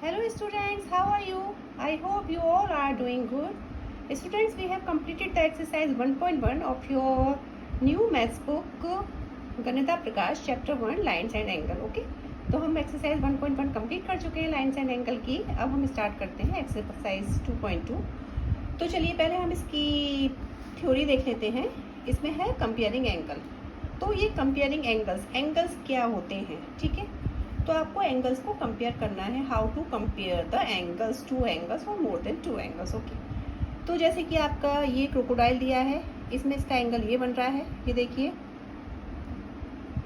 Hello students, how are you? I hope you all are doing good. Students, we have completed the exercise 1.1 of your new maths book Ganita Prakash chapter 1 lines and angle. Okay, तो हम exercise 1.1 complete कर चुके हैं lines and angle की. अब हम start करते हैं एक्सरसाइज 2.2. तो चलिए पहले हम इसकी थ्योरी देख लेते हैं. इसमें है कंपेयरिंग एंगल. तो ये कंपेयरिंग एंगल्स क्या होते हैं, ठीक है. तो आपको एंगल्स को कंपेयर करना है. How to compare the angles, two angles और more than two angles. Okay, तो जैसे कि आपका ये क्रोकोडाइल दिया है, इसमें इसका एंगल ये बन रहा है, ये देखिए.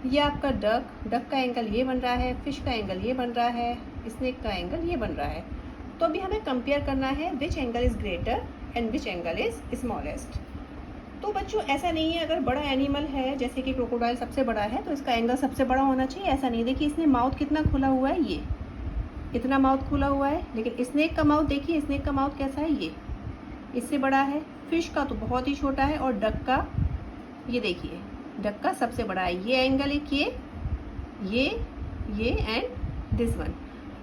ये आपका डक का एंगल ये बन रहा है, फिश का एंगल ये बन रहा है, स्नेक का एंगल ये बन रहा है. तो अभी हमें कंपेयर करना है विच angle is greater and which angle is smallest. तो बच्चों ऐसा नहीं है अगर बड़ा एनिमल है जैसे कि क्रोकोडाइल सबसे बड़ा है तो इसका एंगल सबसे बड़ा होना चाहिए, ऐसा नहीं. देखिए इसने माउथ कितना खुला हुआ है, ये इतना माउथ खुला हुआ है. लेकिन स्नेक का माउथ देखिए, स्नेक का माउथ कैसा है, ये इससे बड़ा है. फिश का तो बहुत ही छोटा है. और डक का ये देखिए, डक का सबसे बड़ा है. ये एंगल एक ये एंड दिस वन.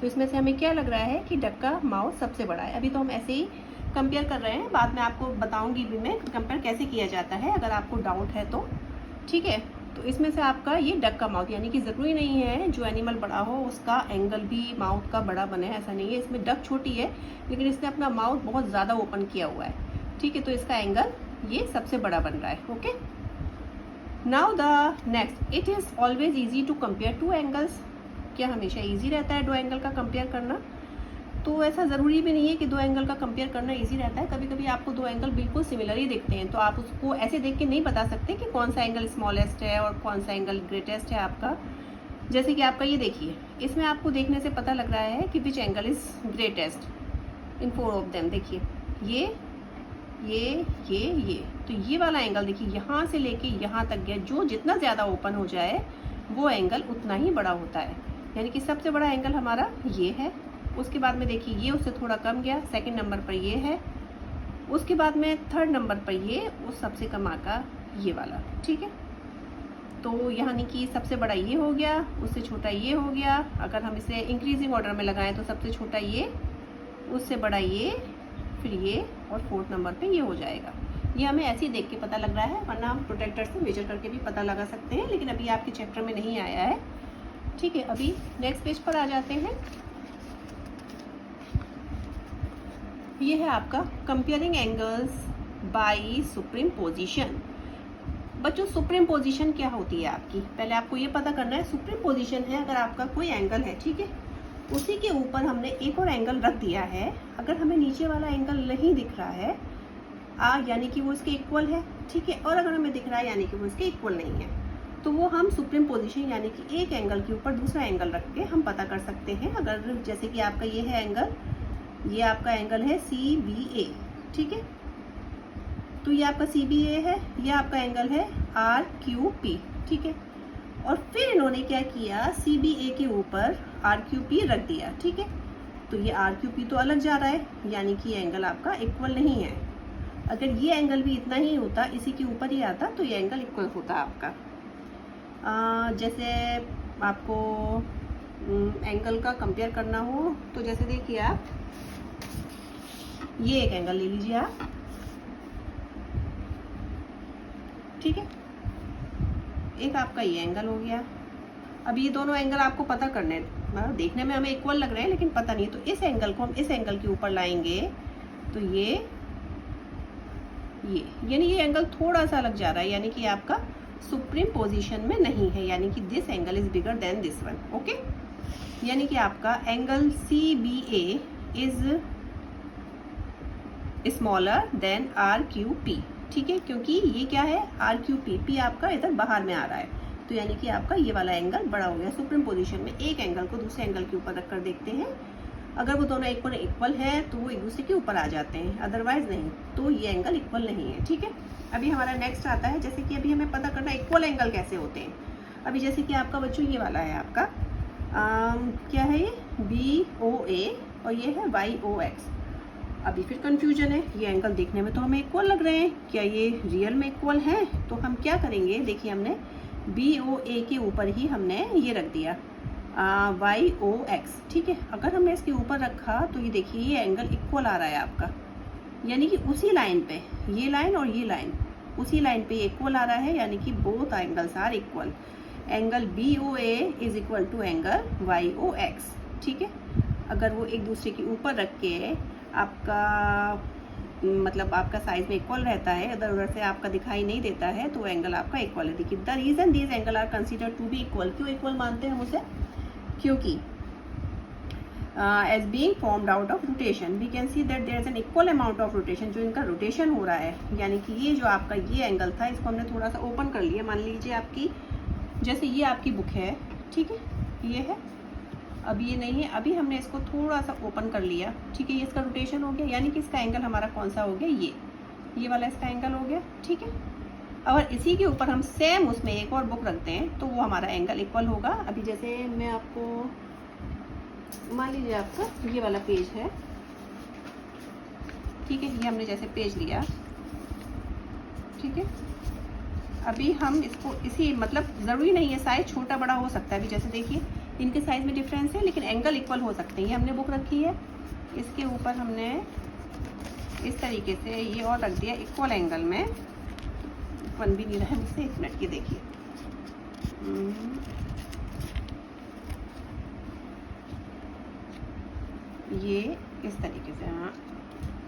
तो इसमें से हमें क्या लग रहा है कि डक का माउथ सबसे बड़ा है. अभी तो हम ऐसे ही कंपेयर कर रहे हैं, बाद में आपको बताऊंगी भी मैं कंपेयर कैसे किया जाता है अगर आपको डाउट है तो, ठीक है. तो इसमें से आपका ये डक का माउथ, यानी कि ज़रूरी नहीं है जो एनिमल बड़ा हो उसका एंगल भी माउथ का बड़ा बने, ऐसा नहीं है. इसमें डक छोटी है लेकिन इसने अपना माउथ बहुत ज़्यादा ओपन किया हुआ है, ठीक है. तो इसका एंगल ये सबसे बड़ा बन रहा है. Okay, now the next, it is always easy to compare two angles. क्या हमेशा ईजी रहता है दो एंगल का कंपेयर करना? तो ऐसा ज़रूरी भी नहीं है कि दो एंगल का कंपेयर करना इजी रहता है. कभी कभी आपको दो एंगल बिल्कुल सिमिलर ही दिखते हैं, तो आप उसको ऐसे देख के नहीं बता सकते कि कौन सा एंगल स्मॉलेस्ट है और कौन सा एंगल ग्रेटेस्ट है आपका. जैसे कि आपका ये देखिए, इसमें आपको देखने से पता लग रहा है कि which angle is greatest in four of them. देखिए ये तो ये वाला एंगल देखिए यहाँ से लेके यहाँ तक गया. जो जितना ज़्यादा ओपन हो जाए वो एंगल उतना ही बड़ा होता है. यानी कि सबसे बड़ा एंगल हमारा ये है. उसके बाद में देखिए ये उससे थोड़ा कम गया, सेकंड नंबर पर ये है. उसके बाद में थर्ड नंबर पर ये, उस सबसे कम आका ये वाला, ठीक है. तो यानी कि सबसे बड़ा ये हो गया, उससे छोटा ये हो गया. अगर हम इसे इंक्रीजिंग ऑर्डर में लगाएं तो सबसे छोटा ये, उससे बड़ा ये, फिर ये और फोर्थ नंबर पे ये हो जाएगा. ये हमें ऐसे ही देख के पता लग रहा है, वरना हम प्रोटेक्टर से मेजर करके भी पता लगा सकते हैं, लेकिन अभी आपके चैप्टर में नहीं आया है, ठीक है. अभी नेक्स्ट पेज पर आ जाते हैं. ये है आपका comparing angles by superposition. बच्चों सुप्रीम पोजीशन क्या होती है आपकी, पहले आपको ये पता करना है. सुप्रीम पोजीशन है अगर आपका कोई एंगल है, ठीक है, उसी के ऊपर हमने एक और एंगल रख दिया है. अगर हमें नीचे वाला एंगल नहीं दिख रहा है यानी कि वो इसके इक्वल है, ठीक है, और अगर हमें दिख रहा है यानी कि वो इसके इक्वल नहीं है, तो वो हम सुप्रीम पोजीशन यानी कि एक एंगल के ऊपर दूसरा एंगल रख के हम पता कर सकते हैं. अगर जैसे कि आपका ये है एंगल, ये आपका एंगल है CBA, ठीक है. तो ये आपका CBA है, ये आपका एंगल है RQP, ठीक है. और फिर इन्होंने क्या किया, CBA के ऊपर RQP रख दिया, ठीक है. तो ये RQP तो अलग जा रहा है, यानी कि ये एंगल आपका इक्वल नहीं है. अगर ये एंगल भी इतना ही होता, इसी के ऊपर ही आता, तो ये एंगल इक्वल होता आपका. जैसे आपको एंगल का कंपेयर करना हो तो जैसे देखिए आप ये एक एंगल ले लीजिए आप, ठीक है. एक आपका ये एंगल हो गया. अब ये दोनों एंगल आपको पता करने, मतलब देखने में हमें इक्वल लग रहे हैं लेकिन पता नहीं. तो इस एंगल को हम इस एंगल के ऊपर लाएंगे तो ये यानी ये एंगल थोड़ा सा अलग जा रहा है, यानी कि आपका सुप्रीम पोजीशन में नहीं है, यानी कि this angle is bigger than this one. Okay, यानी कि आपका angle CBA is smaller than RQP, ठीक है, क्योंकि ये क्या है RQP, P आपका इधर बाहर में आ रहा है. तो यानी कि आपका ये वाला एंगल बड़ा हो गया. सुप्रीम पोजीशन में एक एंगल को दूसरे एंगल के ऊपर रखकर देखते हैं. अगर वो दोनों इक्वल है तो वो एक दूसरे के ऊपर आ जाते हैं, अदरवाइज नहीं. तो ये एंगल इक्वल नहीं है, ठीक है. अभी हमारा नेक्स्ट आता है, जैसे कि अभी हमें पता करना इक्वल एंगल कैसे होते हैं. अभी जैसे कि आपका बच्चों ये वाला है आपका क्या है, ये BOA और ये है YOX. अभी फिर कंफ्यूजन है, ये एंगल देखने में तो हमें इक्वल लग रहे हैं, क्या ये रियल में इक्वल है? तो हम क्या करेंगे, देखिए हमने BOA के ऊपर ही हमने ये रख दिया YOX, ठीक है। अगर हमने इसके ऊपर रखा तो ये देखिए ये एंगल इक्वल आ रहा है आपका, यानी कि उसी लाइन पे, ये लाइन और ये लाइन उसी लाइन पे इक्वल आ रहा है, यानी कि both angles are equal. Angle BOA is equal to angle YOX, ठीक है। अगर वो एक दूसरे के ऊपर रख के आपका मतलब आपका साइज में इक्वल रहता है, इधर उधर से आपका दिखाई नहीं देता है, तो एंगल आपका इक्वल है। देखिए the reason these angle are considered to be equal, क्यों इक्वल मानते हैं हम उसे, क्योंकि as being formed out of rotation we can see that there is an equal amount of rotation, जो इनका रोटेशन हो रहा है, यानी कि ये जो आपका ये एंगल था इसको हमने थोड़ा सा ओपन कर लिया। मान लीजिए आपकी जैसे ये आपकी बुक है, ठीक है, ये है, अब ये नहीं है, अभी हमने इसको थोड़ा सा ओपन कर लिया, ठीक है, ये इसका रोटेशन हो गया, यानी कि इसका एंगल हमारा कौन सा हो गया, ये वाला इसका एंगल हो गया, ठीक है। अगर इसी के ऊपर हम सेम उसमें एक और बुक रखते हैं तो वो हमारा एंगल इक्वल होगा। अभी जैसे मैं आपको मान लीजिए आपका ये वाला पेज है, ठीक है, ये हमने जैसे पेज लिया, ठीक है। अभी हम इसको इसी मतलब ज़रूरी नहीं है साइज छोटा बड़ा हो सकता है, अभी जैसे देखिए इनके साइज में डिफरेंस है लेकिन एंगल इक्वल हो सकते हैं। ये हमने बुक रखी है, इसके ऊपर हमने इस तरीके से ये और रख दिया इक्वल एंगल में, बन भी नहीं रहा है मुझसे, 1 मिनट की देखिए, ये इस तरीके से, हाँ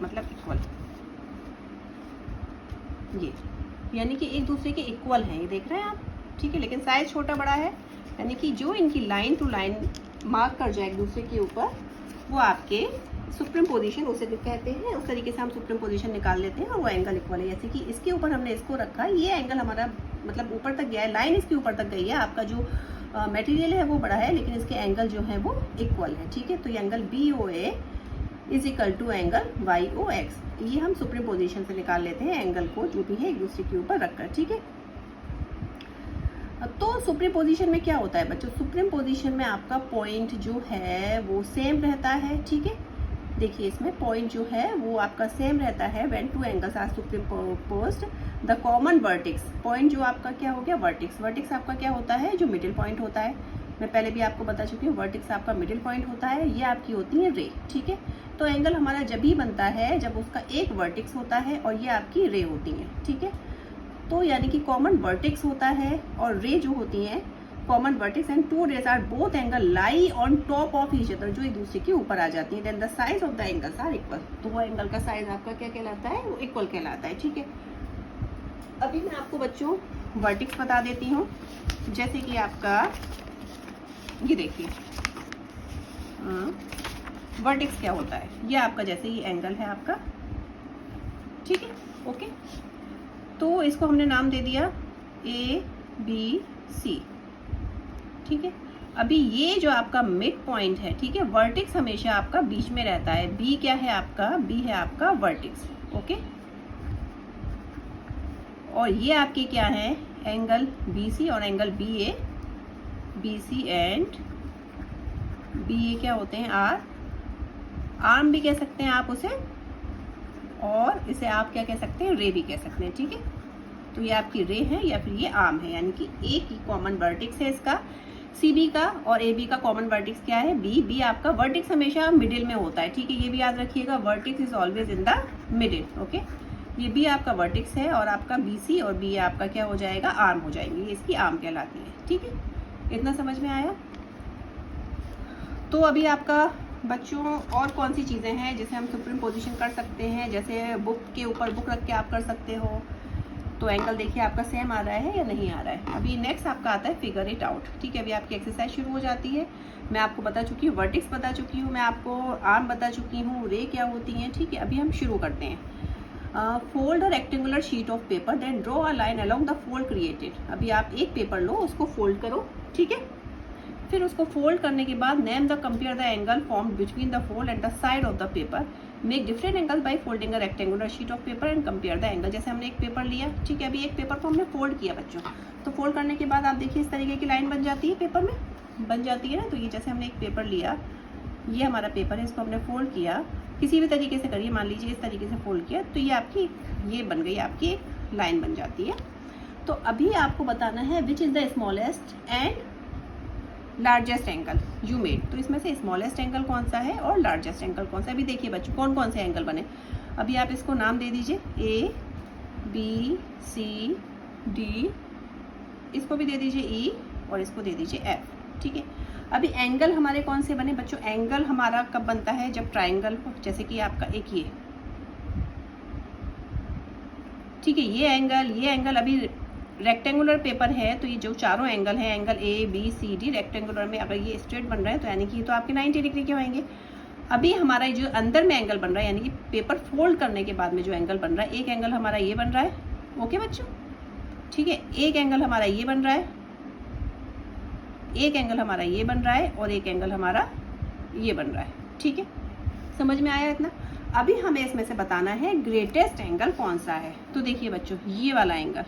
मतलब इक्वल, ये यानी कि एक दूसरे के इक्वल हैं, ये देख रहे हैं आप, ठीक है, लेकिन साइज छोटा बड़ा है, यानी कि जो इनकी लाइन टू लाइन मार्क कर जाए एक दूसरे के ऊपर वो आपके सुप्रीम पोजीशन उसे कहते हैं। उस तरीके से हम सुप्रीम पोजीशन निकाल लेते हैं और वो एंगल इक्वल है। जैसे कि इसके ऊपर हमने इसको रखा, ये एंगल हमारा मतलब ऊपर तक गया है, लाइन इसके ऊपर तक गई है, आपका जो मटेरियल है वो बड़ा है लेकिन इसके एंगल जो है वो इक्वल है, ठीक है। तो ये angle BOA is equal to angle YOX, ये हम सुप्रीम पोजीशन से निकाल लेते हैं एंगल को, जो भी है एक दूसरे के ऊपर रखकर, ठीक है। तो सुप्रीम पोजीशन में क्या होता है बच्चों, सुप्रीम पोजीशन में आपका पॉइंट जो है वो सेम रहता है, ठीक है। देखिए इसमें पॉइंट जो है वो आपका सेम रहता है when two angles are superposed, the common vertex, point जो आपका क्या हो गया वर्टेक्स, वर्टेक्स आपका क्या होता है, जो मिडिल पॉइंट होता है, मैं पहले भी आपको बता चुकी हूँ, वर्टेक्स आपका मिडिल पॉइंट होता है, ये आपकी होती है रे, ठीक है। तो एंगल हमारा जब ही बनता है जब उसका एक वर्टेक्स होता है और ये आपकी रे होती है, ठीक है। तो यानी कि कॉमन वर्टेक्स होता है और रे जो होती हैं common vertex, and two rays are both angle lie on top of each other, जो एक दूसरे के ऊपर आ जाती है, then the size of the angles are equal, तो वो एंगल का साइज आपका क्या कहलाता है, वो इक्वल कहलाता है, ठीक है। अभी मैं आपको बच्चों वर्टेक्स बता देती हूँ, जैसे कि आपका ये देखिए वर्टेक्स क्या होता है, ये आपका जैसे ये एंगल है आपका, ठीक है, ओके। तो इसको हमने नाम दे दिया ABC, ठीक है। अभी ये जो आपका मिड पॉइंट है, ठीक है, वर्टेक्स हमेशा आपका बीच में रहता है, B क्या है आपका, B है आपका वर्टेक्स, ओके। और ये आपके क्या है एंगल BC और angle BA, BC and BA क्या होते हैं आर्म भी कह सकते हैं आप उसे, और इसे आप क्या कह सकते हैं, रे भी कह सकते हैं, ठीक है। तो ये आपकी रे है या फिर ये आर्म है, यानी कि एक ही कॉमन वर्टेक्स है इसका CB का, और AB का कॉमन वर्टेक्स क्या है B आपका वर्टेक्स हमेशा मिडिल में होता है, ठीक है, ये भी याद रखिएगा, vertex is always in the middle, okay. ये B आपका वर्टेक्स है और आपका BC और B आपका क्या हो जाएगा, आर्म हो जाएंगे, ये इसकी आर्म कहलाती है, ठीक है। इतना समझ में आया। तो अभी आपका बच्चों और कौन सी चीज़ें हैं जिसे हम सुप्रीम पोजीशन कर सकते हैं, जैसे बुक के ऊपर बुक रख के आप कर सकते हो, तो एंगल देखिए आपका सेम आ रहा है या नहीं आ रहा है। अभी नेक्स्ट आपका आता है फिगर इट आउट, ठीक है। अभी आपकी एक्सरसाइज शुरू हो जाती है, मैं आपको बता चुकी हूँ वर्टेक्स बता चुकी हूँ, मैं आपको आर्म बता चुकी हूँ, रे क्या होती हैं, ठीक है। अभी हम शुरू करते हैं। Fold a rectangular sheet of paper then draw a line along the fold created. अभी आप एक पेपर लो, उसको फोल्ड करो, ठीक है। फिर उसको फोल्ड करने के बाद name the compare the angle formed between the fold and the side of the paper, make different angle by folding a rectangular sheet of paper and compare the angle. जैसे हमने एक पेपर लिया, ठीक है, अभी एक पेपर को हमने फोल्ड किया बच्चों, तो फोल्ड करने के बाद आप देखिए इस तरीके की लाइन बन जाती है, पेपर में बन जाती है ना। तो ये जैसे हमने एक पेपर लिया, ये हमारा पेपर है, इसको हमने फोल्ड किया, किसी भी तरीके से करिए, मान लीजिए इस तरीके से फोल्ड किया, तो ये आपकी ये बन गई, आपकी एक लाइन बन जाती है। तो अभी आपको बताना है which is the smallest and largest angle you made. तो इसमें से स्मॉलेस्ट एंगल कौन सा है और लार्जेस्ट एंगल कौन सा है। अभी देखिए बच्चों कौन कौन से एंगल बने। अभी आप इसको नाम दे दीजिए ए बी सी डी, इसको भी दे दीजिए ई और इसको दे दीजिए एफ। ठीक है, अभी एंगल हमारे कौन से बने बच्चों। एंगल हमारा कब बनता है, जब ट्राइंगल हो, जैसे कि आपका एक ये, ठीक है, ये एंगल अभी रेक्टेंगुलर पेपर है तो ये जो चारों एंगल हैं, angle A B C D rectangular में अगर ये स्ट्रेट बन रहा है तो यानी कि ये तो आपके 90 डिग्री के होंगे। अभी हमारा जो अंदर में एंगल बन रहा है यानी कि पेपर फोल्ड करने के बाद में जो एंगल बन रहा है, एक एंगल हमारा ये बन रहा है। ओके बच्चों, ठीक है, एक एंगल हमारा ये बन रहा है, एक एंगल हमारा ये बन रहा है और एक एंगल हमारा ये बन रहा है। ठीक है, समझ में आया इतना। अभी हमें इसमें से बताना है ग्रेटेस्ट एंगल कौन सा है। तो देखिए बच्चों, ये वाला एंगल,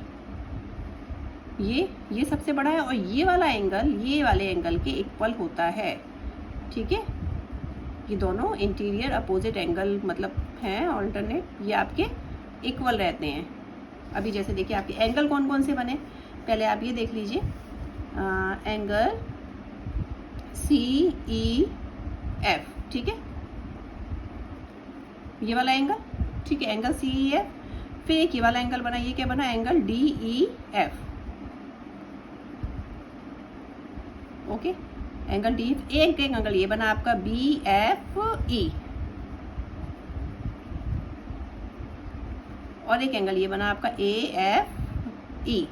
ये सबसे बड़ा है और ये वाला एंगल ये वाले एंगल के इक्वल होता है। ठीक है, ये दोनों इंटीरियर अपोजिट एंगल मतलब हैं ऑल्टरनेट, ये आपके इक्वल रहते हैं। अभी जैसे देखिए आपके एंगल कौन कौन से बने, पहले आप ये देख लीजिए, एंगल सी ई एफ। ठीक है, ये वाला एंगल, ठीक है, एंगल सी ई एफ। फिर एक ये वाला एंगल बना, ये क्या बना, angle D E F. Okay, angle D, एक एंगल ये बना आपका बी एफ ई और एक एंगल ये बना आपका ए एफ ई।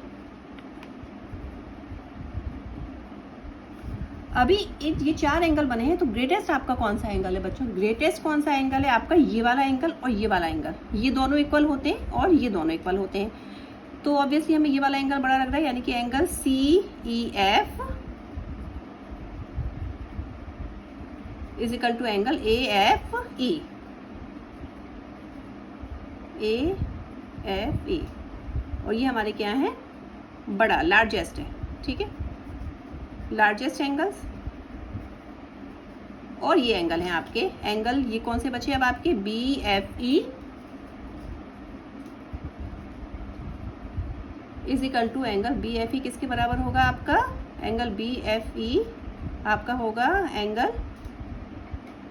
अभी ये चार एंगल बने हैं तो ग्रेटेस्ट आपका कौन सा एंगल है बच्चों। ग्रेटेस्ट कौन सा एंगल है आपका, ये वाला एंगल और ये वाला एंगल, ये दोनों इक्वल होते हैं और ये दोनों इक्वल होते हैं। तो ऑब्वियसली हमें ये वाला एंगल बड़ा लग रहा है यानी कि angle C E F is equal to angle A F E, A F E, और ये हमारे क्या है, बड़ा लार्जेस्ट है। ठीक है, लार्जेस्ट एंगल्स। और ये एंगल हैं आपके, एंगल ये कौन से बचे अब आपके, B F E is equal to angle B F E किसके बराबर होगा आपका, एंगल बी एफ ई आपका होगा एंगल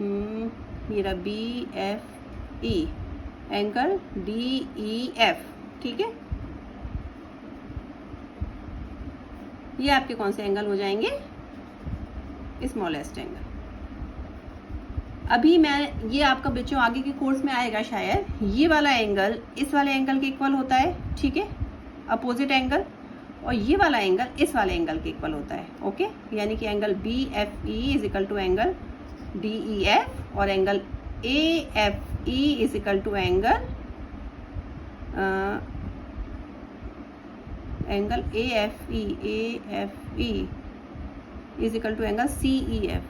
मेरा B F E angle D E F. ठीक है, ये आपके कौन से एंगल हो जाएंगे, स्मॉलेस्ट एंगल। अभी मैं ये आपका बच्चों आगे के कोर्स में आएगा शायद, ये वाला एंगल इस वाले एंगल के इक्वल होता है। ठीक है, अपोजिट एंगल, और ये वाला एंगल इस वाले एंगल के इक्वल होता है। ओके, यानी कि angle B F E is equal to angle D E F और angle A F E is equal to angle angle A F E is equal to angle C E F.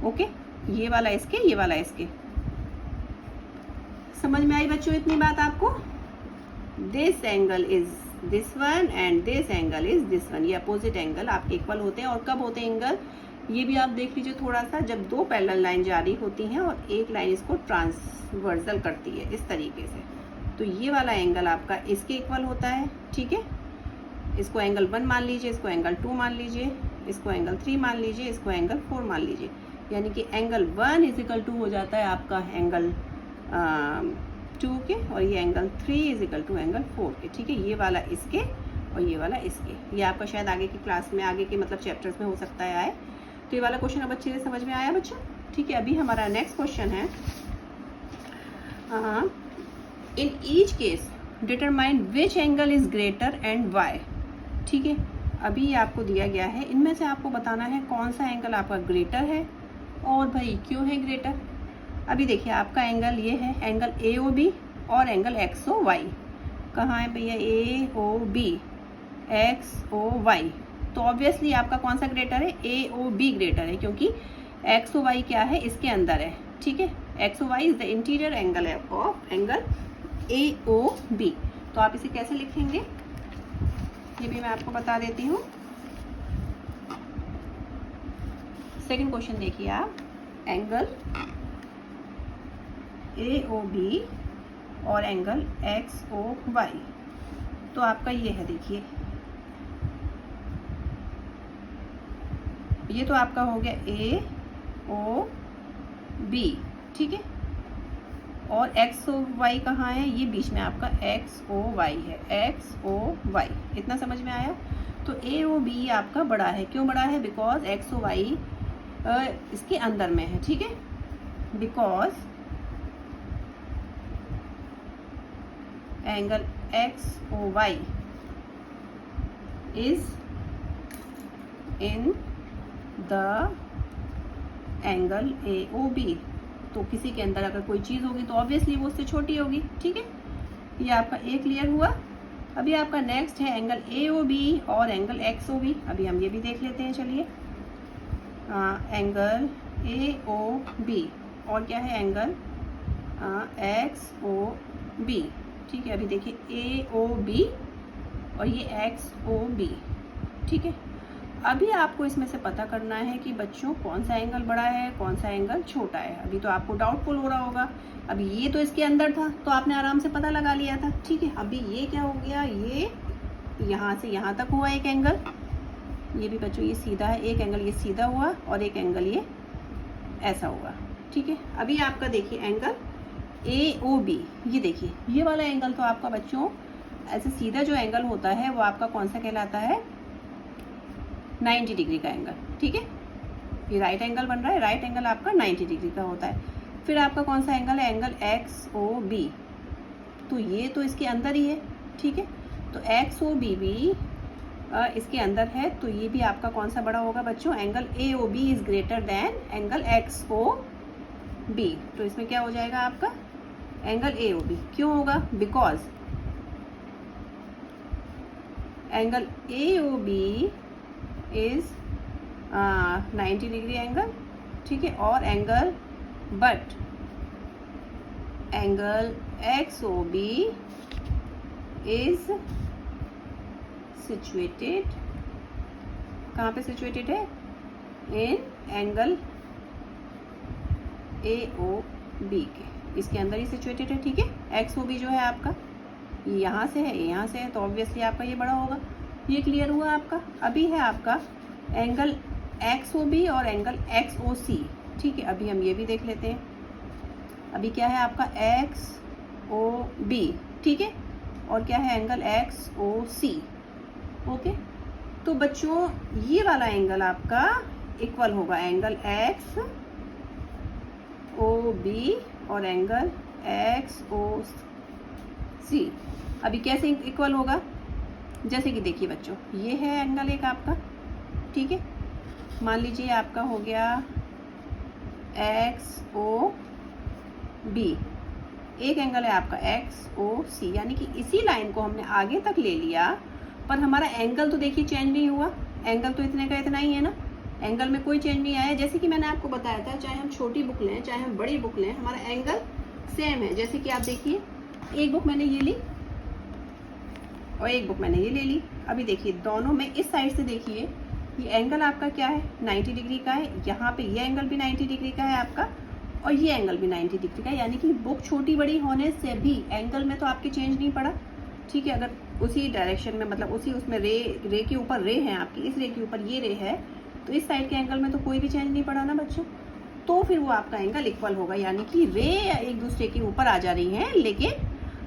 Okay, ये वाला इसके, ये वाला इसके। समझ में आई बच्चों इतनी बात आपको। This angle is this one and this angle is this one, ये अपोजिट एंगल आपके इक्वल होते हैं। और कब होते हैं एंगल, ये भी आप देख लीजिए थोड़ा सा, जब दो पैरेलल लाइन जारी होती हैं और एक लाइन इसको ट्रांसवर्सल करती है इस तरीके से, तो ये वाला एंगल आपका इसके इक्वल होता है। ठीक है, इसको एंगल 1 मान लीजिए, इसको एंगल 2 मान लीजिए, इसको एंगल 3 मान लीजिए, इसको एंगल 4 मान लीजिए, यानी कि एंगल 1 इज इक्वल टू हो जाता है आपका एंगल 2 के, और ये angle 3 is equal to angle 4 के। ठीक है, ये वाला इसके और ये वाला इसके। ये आपका शायद आगे की क्लास में, आगे के मतलब चैप्टर्स में हो सकता है आए। तो ये वाला क्वेश्चन अब अच्छे से समझ में आया बच्चों। ठीक है, अभी हमारा नेक्स्ट क्वेश्चन है, in each case determine which angle is greater and why. ठीक है, अभी आपको दिया गया है, इनमें से आपको बताना है कौन सा एंगल आपका ग्रेटर है और भाई क्यों है ग्रेटर। अभी देखिए आपका एंगल ये है, एंगल ए ओ बी और एंगल एक्स ओ वाई। कहाँ है भैया, A O B X O Y. तो ऑब्वियसली आपका कौन सा ग्रेटर है, ए ओ बी ग्रेटर है, क्योंकि एक्स ओ वाई क्या है, इसके अंदर है। ठीक है, X O Y is the interior angle of angle A O B. तो आप इसे कैसे लिखेंगे ये भी मैं आपको बता देती हूँ। सेकंड क्वेश्चन देखिए आप, एंगल ए ओ बी और एंगल एक्स ओ वाई। तो आपका ये है, देखिए ये तो आपका हो गया ए ओ बी, ठीक है। और एक्स ओ वाई कहाँ है, ये बीच में आपका एक्स ओ वाई है, एक्स ओ वाई। इतना समझ में आया। तो ए ओ बी आपका बड़ा है, क्यों बड़ा है, बिकॉज एक्स ओ वाई इसके अंदर में है, ठीक है। Because angle X O Y is in the angle A O B. तो किसी के अंदर अगर कोई चीज़ होगी तो ऑब्वियसली वो उससे छोटी होगी, ठीक है। ये आपका ए क्लियर हुआ। अभी आपका नेक्स्ट है एंगल ए ओ बी और एंगल एक्स ओ बी। अभी हम ये भी देख लेते हैं, चलिए। एंगल ए ओ बी और क्या है, एंगल एक्स ओ बी, ठीक है। अभी देखिए ए ओ बी और ये एक्स ओ बी, ठीक है। अभी आपको इसमें से पता करना है कि बच्चों कौन सा एंगल बड़ा है, कौन सा एंगल छोटा है। अभी तो आपको डाउटफुल हो रहा होगा। अभी ये तो इसके अंदर था तो आपने आराम से पता लगा लिया था, ठीक है। अभी ये क्या हो गया, ये यहाँ से यहाँ तक हुआ एक एंगल, ये भी बच्चों ये सीधा है, एक एंगल ये सीधा हुआ और एक एंगल ये ऐसा हुआ, ठीक है। अभी आपका देखिए एंगल ए ओ बी, ये देखिए ये वाला एंगल तो आपका बच्चों ऐसे सीधा जो एंगल होता है वो आपका कौन सा कहलाता है, 90 डिग्री का एंगल, ठीक है। ये राइट एंगल बन रहा है, राइट एंगल आपका 90 डिग्री का होता है। फिर आपका कौन सा एंगल है, एंगल एक्स ओ बी, तो ये तो इसके अंदर ही है, ठीक है। तो एक्स ओ बी भी इसके अंदर है, तो ये भी आपका कौन सा बड़ा होगा बच्चों, angle A O B is greater than angle X O B. तो इसमें क्या हो जाएगा आपका एंगल ए ओ बी, क्यों होगा, because angle A O B is 90 degree angle, ठीक है। और angle but angle X O B is situated, कहाँ पे सिचुएटेड है, इन एंगल ए ओ बी के, इसके अंदर ही सिचुएटेड है, ठीक है। एक्स ओ बी जो है आपका यहाँ से है, यहाँ से है, तो ऑब्वियसली आपका ये बड़ा होगा। ये क्लियर हुआ आपका। अभी है आपका एंगल एक्स ओ बी और एंगल एक्स ओ सी, ठीक है। अभी हम ये भी देख लेते हैं। अभी क्या है आपका एक्स ओ बी, ठीक है, और क्या है एंगल एक्स ओ सी, ओके। तो बच्चों ये वाला एंगल आपका इक्वल होगा एंगल एक्स ओ बी और एंगल एक्स ओ सी। अभी कैसे इक्वल होगा, जैसे कि देखिए बच्चों ये है एंगल एक आपका, ठीक है। मान लीजिए आपका हो गया एक्स ओ बी, एक एंगल है आपका एक्स ओ सी, यानी कि इसी लाइन को हमने आगे तक ले लिया, पर हमारा एंगल तो देखिए चेंज नहीं हुआ। एंगल तो इतने का इतना ही है ना, एंगल में कोई चेंज नहीं आया। जैसे कि मैंने आपको बताया था, चाहे हम छोटी बुक लें चाहे हम बड़ी बुक लें, हमारा एंगल सेम है। जैसे कि आप देखिए एक बुक मैंने ये ली और एक बुक मैंने ये ले ली। अभी देखिए दोनों में इस साइड से देखिए ये एंगल आपका क्या है, 90 डिग्री का है। यहाँ पे ये एंगल भी 90 डिग्री का है आपका और ये एंगल भी 90 डिग्री का है, यानी कि बुक छोटी बड़ी होने से भी एंगल में तो आपके चेंज नहीं पड़ा, ठीक है। अगर उसी डायरेक्शन में मतलब उसी उसमें रे के ऊपर रे है आपकी, इस रे के ऊपर ये रे है, तो इस साइड के एंगल में तो कोई भी चेंज नहीं पड़ा ना बच्चों। तो फिर वो आपका एंगल इक्वल होगा, यानी कि रे एक दूसरे के ऊपर आ जा रही हैं, लेकिन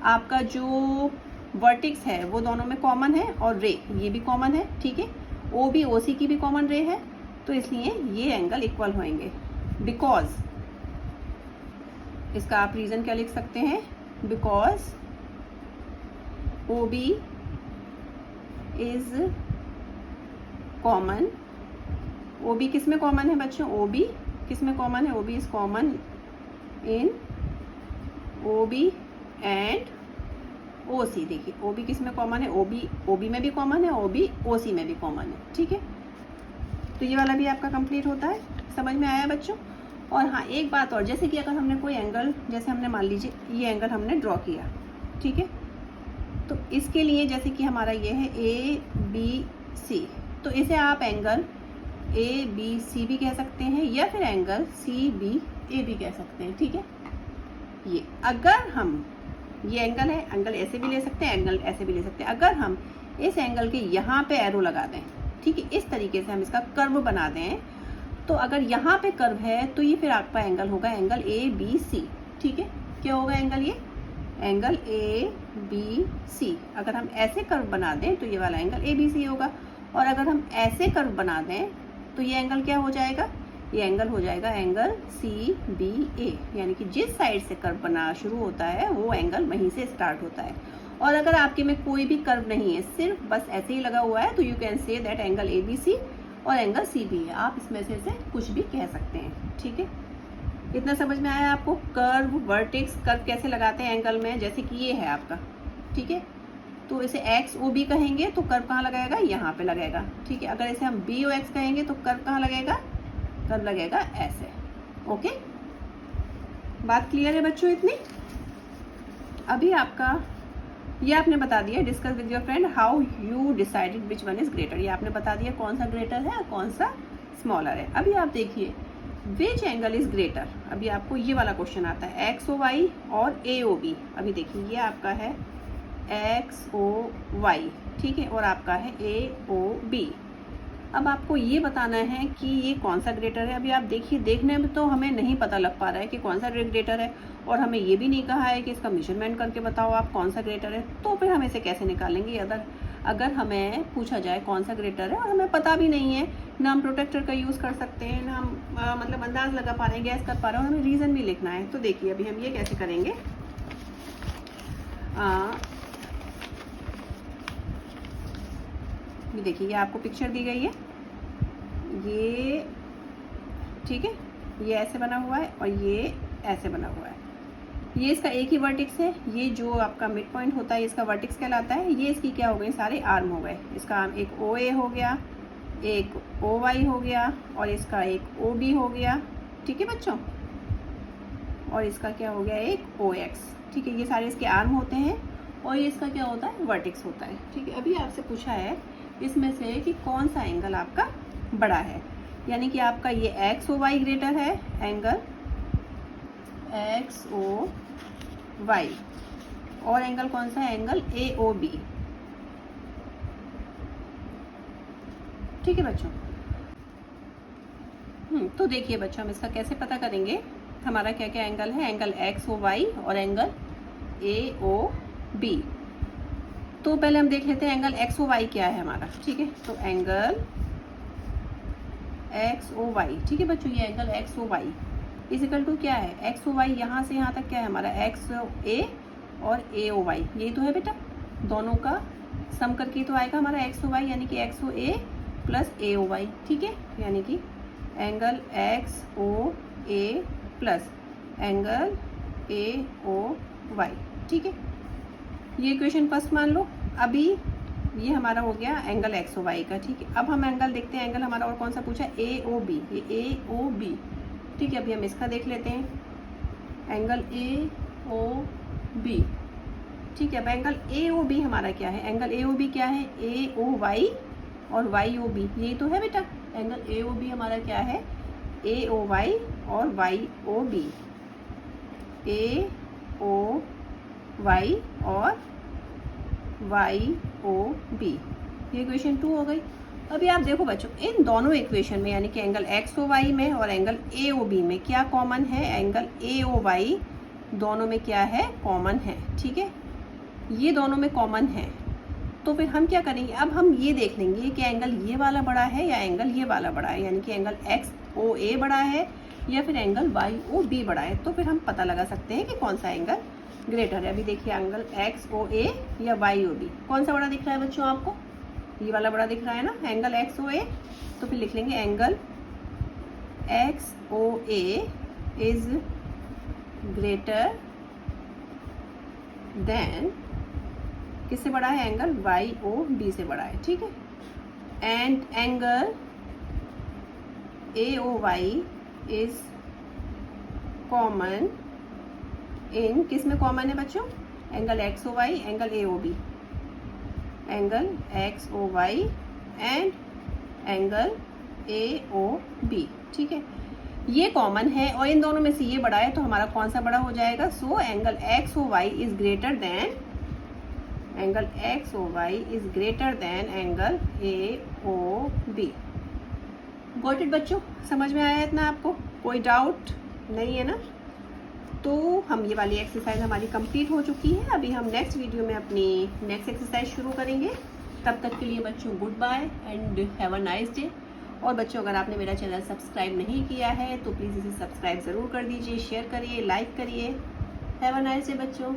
आपका जो वर्टिक्स है वो दोनों में कॉमन है और रे ये भी कॉमन है, ठीक है। ओ बी ओ सी की भी कॉमन रे है, तो इसलिए ये एंगल इक्वल होंगे। बिकॉज इसका आप रीजन क्या लिख सकते हैं, because O B is common. O B किस में कॉमन है बच्चों, ओ बी किस में कॉमन है, O B is common in O B and O C. देखिए ओ बी किस में कॉमन है, ओ बी में भी कॉमन है, ओ बी ओ सी में भी कॉमन है, ठीक है। तो ये वाला भी आपका कंप्लीट होता है। समझ में आया बच्चों। और हाँ एक बात और, जैसे कि अगर हमने कोई एंगल, जैसे हमने मान लीजिए ये एंगल हमने ड्रॉ किया, ठीक है, तो इसके लिए जैसे कि हमारा ये है ए बी सी, तो इसे आप एंगल ए बी सी भी कह सकते हैं या फिर एंगल सी बी ए भी कह सकते हैं, ठीक है। ये अगर हम ये एंगल है, एंगल ऐसे भी ले सकते हैं, एंगल ऐसे भी ले सकते हैं। अगर हम इस एंगल के यहाँ पे एरो लगा दें, ठीक है, इस तरीके से हम इसका कर्व बना दें। तो अगर यहाँ पे कर्व है तो ये फिर आपका एंगल होगा एंगल ए बी सी। ठीक है, क्या होगा एंगल, ये एंगल ए बी सी। अगर हम ऐसे कर्व बना दें तो ये वाला एंगल ए बी सी होगा, और अगर हम ऐसे कर्व बना दें तो ये एंगल क्या हो जाएगा, ये एंगल हो जाएगा एंगल सी बी ए, यानी कि जिस साइड से कर्व बना शुरू होता है वो एंगल वहीं से स्टार्ट होता है। और अगर आपके में कोई भी कर्व नहीं है, सिर्फ बस ऐसे ही लगा हुआ है, तो you can say that angle A B C और एंगल सी बी है। आप इसमें से कुछ भी कह सकते हैं। ठीक है, इतना समझ में आया आपको। कर्व, वर्टेक्स, कर्व कैसे लगाते हैं एंगल में, जैसे कि ये है आपका। ठीक है, तो इसे एक्स ओ बी कहेंगे तो कर्व कहाँ लगाएगा, यहाँ पे लगेगा। ठीक है, अगर इसे हम बी ओ एक्स कहेंगे तो कर्व कहाँ लगेगा, कर्व लगेगा ऐसे। ओके, बात क्लियर है बच्चों इतनी। अभी आपका ये आपने बता दिया, discuss with your friend how you decided which one is greater. ये आपने बता दिया कौन सा ग्रेटर है और कौन सा स्मॉलर है। अभी आप देखिए विच एंगल इज ग्रेटर। अभी आपको ये वाला क्वेश्चन आता है एक्स ओ वाई और ए ओ बी। अभी देखिए ये आपका है एक्स ओ वाई, ठीक है, और आपका है ए ओ बी। अब आपको ये बताना है कि ये कौन सा ग्रेटर है। अभी आप देखिए, देखने में तो हमें नहीं पता लग पा रहा है कि कौन सा ग्रेटर है, और हमें ये भी नहीं कहा है कि इसका मेजरमेंट करके बताओ आप कौन सा ग्रेटर है। तो फिर हम इसे कैसे निकालेंगे अगर हमें पूछा जाए कौन सा ग्रेटर है और हमें पता भी नहीं है, ना हम प्रोटेक्टर का यूज़ कर सकते हैं, ना हम मतलब अंदाज लगा पा रहे हैं, गैस कर पा रहे हैं, और हमें रीज़न भी लिखना है। तो देखिए अभी हम ये कैसे करेंगे। ये देखिए, ये आपको पिक्चर दी गई है, ये ठीक है, ये ऐसे बना हुआ है और ये ऐसे बना हुआ है। ये इसका एक ही वर्टेक्स है, ये जो आपका मिड पॉइंट होता है इसका वर्टेक्स कहलाता है। ये इसकी क्या हो गई, सारे आर्म हो गए। इसका एक ओ ए हो गया, एक ओ वाई हो गया, और इसका एक ओ बी हो गया। ठीक है बच्चों, और इसका क्या हो गया, एक ओ एक्स। ठीक है, ये सारे इसके आर्म होते हैं, और ये इसका क्या होता है, वर्टेक्स होता है। ठीक है, अभी आपसे पूछा है इसमें से कि कौन सा एंगल आपका बड़ा है, यानी कि आपका ये एक्स ओ वाई ग्रेटर है, एंगल एक्स ओ वाई, और एंगल कौन सा है, एंगल ए ओ बी। ठीक है बच्चों। तो देखिए बच्चों, हम इसका कैसे पता करेंगे। हमारा क्या क्या एंगल है, एंगल एक्स ओ वाई और एंगल ए ओ बी। तो पहले हम देख लेते हैं एंगल एक्स ओ वाई क्या है हमारा। ठीक है, तो एंगल एक्स ओ वाई, ठीक है बच्चों, ये angle X O Y is equal to क्या है, एक्स ओ वाई यहाँ से यहाँ तक क्या है हमारा, एक्स ए और ए ओ वाई, यही तो है बेटा। दोनों का सम करके तो आएगा हमारा एक्स ओ वाई, यानी कि X O A plus A O Y. ठीक है, यानी कि angle X O A plus angle A O Y. ठीक है, ये इक्वेशन फर्स्ट मान लो। अभी ये हमारा हो गया एंगल एक्स ओ वाई का। ठीक है, अब हम एंगल देखते हैं, एंगल हमारा और कौन सा पूछा, ए ओ बी, ये ए ओ बी। ठीक है, अभी हम इसका देख लेते हैं, एंगल ए ओ बी। ठीक है, अब एंगल ए ओ बी हमारा क्या है, एंगल ए ओ बी क्या है, ए ओ वाई और वाई ओ बी, यही तो है बेटा। एंगल ए ओ बी हमारा क्या है, ए ओ वाई और वाई ओ बी, ए ओ वाई और वाई ओ बी, ये इक्वेशन 2 हो गई। अभी आप देखो बच्चों, इन दोनों इक्वेशन में यानी कि एंगल एक्स ओ वाई में और एंगल ए ओ बी में क्या कॉमन है, एंगल ए ओ वाई दोनों में क्या है, कॉमन है। ठीक है, ये दोनों में कॉमन है। तो फिर हम क्या करेंगे, अब हम ये देख लेंगे कि एंगल ये वाला बड़ा है या एंगल ये वाला बड़ा है, यानी कि एंगल एक्स ओ ए बड़ा है या फिर एंगल वाई ओ बी बड़ा है। तो फिर हम पता लगा सकते हैं कि कौन सा एंगल ग्रेटर है। अभी देखिए, एंगल एक्स ओ ए या वाई ओ बी, कौन सा बड़ा दिख रहा है बच्चों आपको, ये वाला बड़ा दिख रहा है ना, एंगल एक्स ओ ए। तो फिर लिख लेंगे angle X O A is greater than, किससे बड़ा है, एंगल वाई ओ बी से बड़ा है। ठीक है, and angle A O Y is common in, किस में कॉमन है बच्चों, angle X O Y, angle A O B, angle X O Y and angle A O B. ठीक है, ये कॉमन है और इन दोनों में से ये बड़ा है, तो हमारा कौन सा बड़ा हो जाएगा, so angle X O Y is greater than angle X O Y is greater than angle A O B. Got it बच्चों, समझ में आया इतना आपको? कोई डाउट नहीं है ना? तो हम ये वाली एक्सरसाइज हमारी कंप्लीट हो चुकी है। अभी हम नेक्स्ट वीडियो में अपनी नेक्स्ट एक्सरसाइज शुरू करेंगे। तब तक के लिए बच्चों goodbye and have a nice day. और बच्चों अगर आपने मेरा चैनल सब्सक्राइब नहीं किया है तो प्लीज़ इसे सब्सक्राइब ज़रूर कर दीजिए, शेयर करिए, लाइक करिए। हैव अ नाइस डे बच्चों।